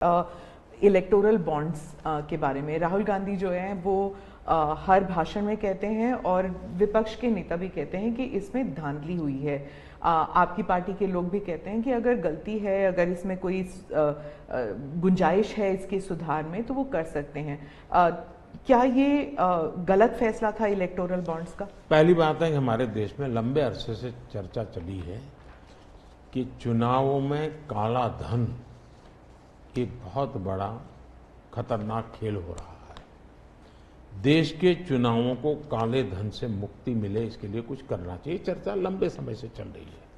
Electoral bonds के बारे में राहुल गांधी जो हैं वो हर भाषण में कहते हैं और विपक्ष के नेता भी कहते हैं कि इसमें धांधली हुई है। आपकी पार्टी के लोग भी कहते हैं कि अगर गलती है, अगर इसमें कोई गुंजाइश है इसके सुधार में तो वो कर सकते हैं। क्या ये गलत फैसला था इलेक्टोरल बॉन्ड्स का? पहली बात है कि हमारे देश में लंबे अरसे से चर्चा चली है कि चुनावों में काला धन एक बहुत बड़ा खतरनाक खेल हो रहा है। देश के चुनावों को काले धन से मुक्ति मिले, इसके लिए कुछ करना चाहिए। चर्चा लंबे समय से चल रही है।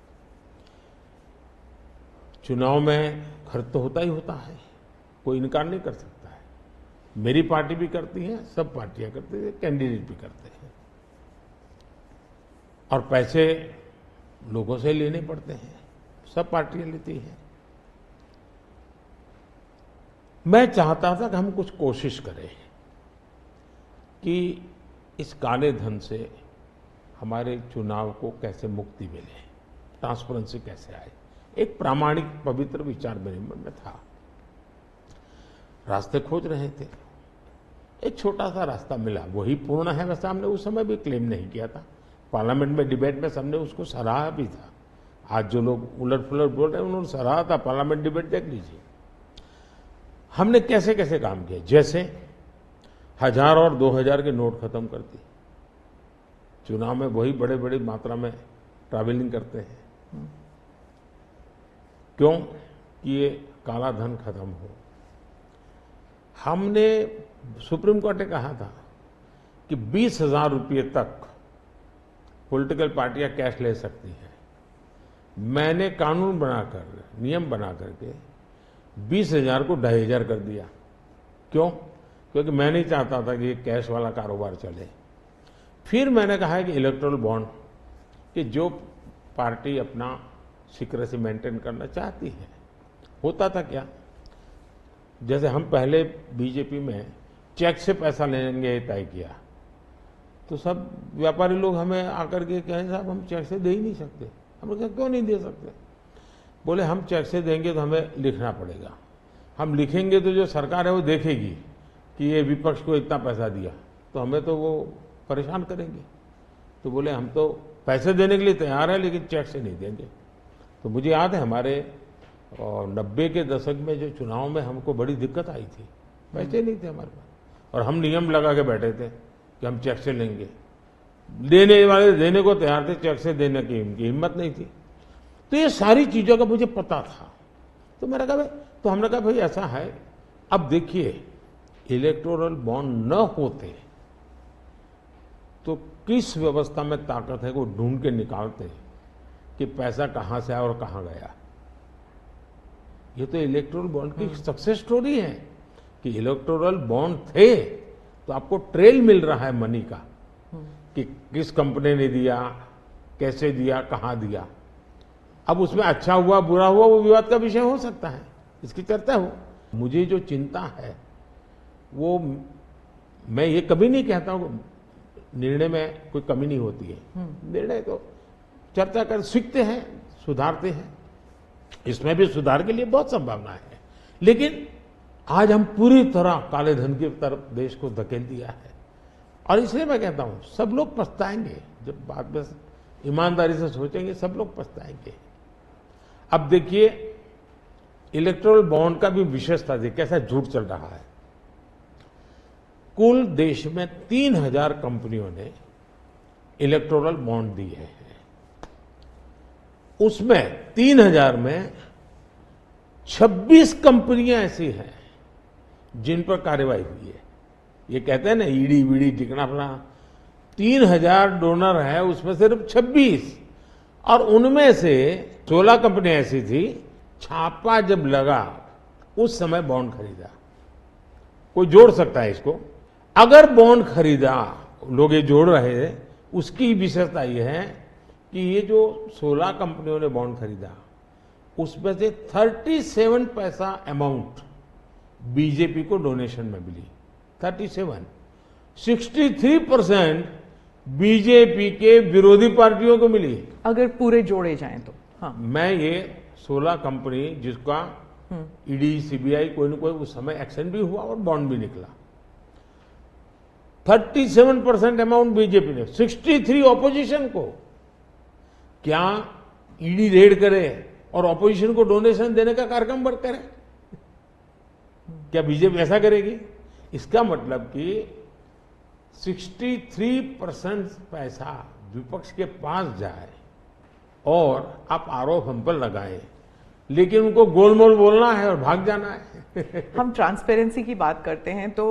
चुनाव में खर्च तो होता ही होता है, कोई इनकार नहीं कर सकता है। मेरी पार्टी भी करती है, सब पार्टियां करती है, कैंडिडेट भी करते हैं और पैसे लोगों से लेने पड़ते हैं, सब पार्टियां लेती हैं। मैं चाहता था कि हम कुछ कोशिश करें कि इस काले धन से हमारे चुनाव को कैसे मुक्ति मिले, ट्रांसपेरेंसी कैसे आए। एक प्रामाणिक पवित्र विचार मेरे मन में था। रास्ते खोज रहे थे, एक छोटा सा रास्ता मिला, वही पूर्ण है वैसा हमने उस समय भी क्लेम नहीं किया था। पार्लियामेंट में डिबेट में सबने उसको सराहा भी था। आज जो लोग उलट पुलट बोल रहे हैं उन्होंने सराहा था। पार्लियामेंट डिबेट देख लीजिए। हमने कैसे कैसे काम किया, जैसे 1000 और 2000 के नोट खत्म कर दिए। चुनाव में वही बड़े बड़ी मात्रा में ट्रैवलिंग करते हैं, क्यों कि ये काला धन खत्म हो। हमने सुप्रीम कोर्ट ने कहा था कि 20,000 रुपये तक पॉलिटिकल पार्टियां कैश ले सकती हैं। मैंने कानून बनाकर, नियम बना करके 20,000 को 2,500 कर दिया। क्यों? क्योंकि मैं नहीं चाहता था कि ये कैश वाला कारोबार चले। फिर मैंने कहा है कि इलेक्टोरल बॉन्ड, कि जो पार्टी अपना सीक्रेसी मेंटेन करना चाहती है। होता था क्या, जैसे हम पहले बीजेपी में चेक से पैसा लेंगे तय किया, तो सब व्यापारी लोग हमें आकर के कहें साहब हम चेक से दे ही नहीं सकते। हमने कहा क्यों नहीं दे सकते? बोले हम चेक से देंगे तो हमें लिखना पड़ेगा, हम लिखेंगे तो जो सरकार है वो देखेगी कि ये विपक्ष को इतना पैसा दिया, तो हमें तो वो परेशान करेंगे। तो बोले हम तो पैसे देने के लिए तैयार है लेकिन चेक से नहीं देंगे। तो मुझे याद है हमारे 90 के दशक में जो चुनाव में हमको बड़ी दिक्कत आई थी, पैसे नहीं थे हमारे पास और हम नियम लगा के बैठे थे कि हम चेक से लेंगे। देने वाले देने को तैयार थे, चेक से देने की उनकी हिम्मत नहीं थी। तो ये सारी चीजों का मुझे पता था। तो मैंने कहा तो हमने कहा भाई ऐसा है, अब देखिए इलेक्टोरल बॉन्ड न होते तो किस व्यवस्था में ताकत है वो ढूंढ के निकालते कि पैसा कहां से आया और कहां गया। ये तो इलेक्टोरल बॉन्ड की सक्सेस स्टोरी है कि इलेक्टोरल बॉन्ड थे तो आपको ट्रेल मिल रहा है मनी का, कि किस कंपनी ने दिया, कैसे दिया, कहां दिया। अब उसमें अच्छा हुआ बुरा हुआ वो विवाद का विषय हो सकता है, इसकी चर्चा हो। मुझे जो चिंता है वो, मैं ये कभी नहीं कहता हूं निर्णय में कोई कमी नहीं होती है। निर्णय तो चर्चा कर सीखते हैं, सुधारते हैं। इसमें भी सुधार के लिए बहुत संभावना है, लेकिन आज हम पूरी तरह काले धन की तरफ देश को धकेल दिया है। और इसलिए मैं कहता हूं सब लोग पछताएंगे, जब बाद में ईमानदारी से सोचेंगे सब लोग पछताएंगे। अब देखिए इलेक्टोरल बॉन्ड का भी विशेषता देखिए कैसा झूठ चल रहा है। कुल देश में 3,000 कंपनियों ने इलेक्टोरल बॉन्ड दिए हैं। उसमें 3,000 में 26 कंपनियां ऐसी हैं जिन पर कार्रवाई हुई है। ये कहते हैं ना ईडी वीडी टिकना फला, 3,000 डोनर है उसमें सिर्फ 26, और उनमें से 16 कंपनियां ऐसी थी छापा जब लगा उस समय बॉन्ड खरीदा। कोई जोड़ सकता है इसको? अगर बॉन्ड खरीदा, लोग ये जोड़ रहे थे, उसकी विशेषता यह है कि ये जो 16 कंपनियों ने बॉन्ड खरीदा उसमें से 37 पैसा अमाउंट बीजेपी को डोनेशन में मिली। 37, 63% बीजेपी के विरोधी पार्टियों को मिली। अगर पूरे जोड़े जाएं तो। हाँ, मैं ये 16 कंपनी जिसका ईडी सीबीआई कोई न कोई उस समय एक्शन भी हुआ और बॉन्ड भी निकला। 37% अमाउंट बीजेपी ने, 63 ऑपोजिशन को। क्या ईडी रेड करे और ऑपोजिशन को डोनेशन देने का कार्यक्रम करे? क्या बीजेपी ऐसा करेगी? इसका मतलब कि 63% पैसा विपक्ष के पास जाए और आप आरोप हम पर लगाए, लेकिन उनको गोलमोल बोलना है और भाग जाना है। हम ट्रांसपेरेंसी की बात करते हैं तो